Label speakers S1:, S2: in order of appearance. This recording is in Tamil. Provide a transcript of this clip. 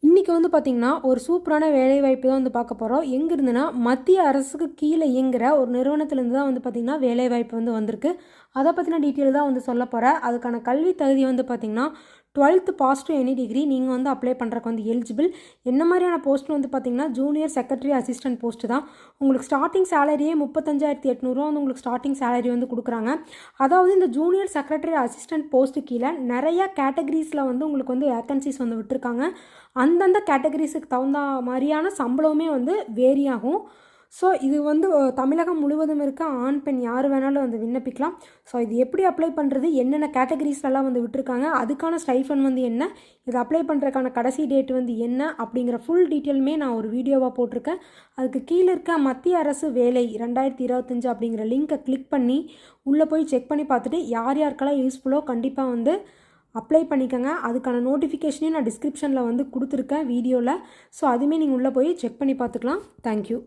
S1: இன்றைக்கி வந்து பார்த்திங்கன்னா ஒரு சூப்பரான வேலைவாய்ப்பு தான் வந்து பார்க்க போகிறோம். எங்கே இருந்துன்னா மத்திய அரசுக்கு கீழே இயங்குகிற ஒரு நிறுவனத்துலேருந்து தான் வந்து பார்த்திங்கன்னா வேலைவாய்ப்பு வந்து வந்திருக்கு. அதை பற்றின டீட்டெயில் தான் வந்து சொல்ல போகிறேன். அதுக்கான கல்வி தகுதி வந்து பார்த்திங்கன்னா 12th pass to any degree நீங்கள் வந்து அப்ளை பண்ணுறக்கு வந்து எலிஜிபிள். என்ன மாதிரியான போஸ்ட் வந்து பார்த்திங்கன்னா ஜூனியர் செக்ரட்டரி அசிஸ்டன்ட் போஸ்ட்டு தான். உங்களுக்கு ஸ்டார்டிங் சேலரியே 35,800 வந்து உங்களுக்கு ஸ்டார்டிங் சேலரி வந்து கொடுக்குறாங்க. அதாவது இந்த ஜூனியர் செக்ரட்டரி அசிஸ்டன்ட் போஸ்ட்டு கீழே நிறையா கேட்டகரிஸில் வந்து உங்களுக்கு வந்து வேக்கன்சிஸ் வந்து விட்டுருக்காங்க. அந்தந்த கேட்டகரிஸுக்கு தகுந்த மாதிரியான சம்பளமே வந்து வேரி ஆகும். ஸோ இது வந்து தமிழகம் முழுவதும் இருக்க ஆண் பெண் யார் வேணாலும் வந்து விண்ணப்பிக்கலாம். ஸோ இது எப்படி அப்ளை பண்ணுறது, என்னென்ன கேட்டகரிஸ்லாம் வந்து விட்டுருக்காங்க, அதுக்கான ஸ்டைஃபன் வந்து என்ன, இது அப்ளை பண்ணுறதுக்கான கடைசி டேட் வந்து என்ன அப்படிங்கிற ஃபுல் டீட்டெயிலுமே நான் ஒரு வீடியோவாக போட்டிருக்கேன். அதுக்கு கீழே இருக்க மத்திய அரசு வேலை 2025 அப்படிங்கிற லிங்க்கை கிளிக் பண்ணி உள்ளே போய் செக் பண்ணி பார்த்துட்டு யார் யாருக்கெல்லாம் யூஸ்ஃபுல்லோ கண்டிப்பாக வந்து அப்ளை பண்ணிக்கோங்க. அதுக்கான நோட்டிஃபிகேஷனையும் நான் டிஸ்கிரிப்ஷனில் வந்து கொடுத்துருக்கேன் வீடியோவில். ஸோ அதுவுமே நீங்கள் உள்ளே போய் செக் பண்ணி பார்த்துக்கலாம். தேங்க்யூ.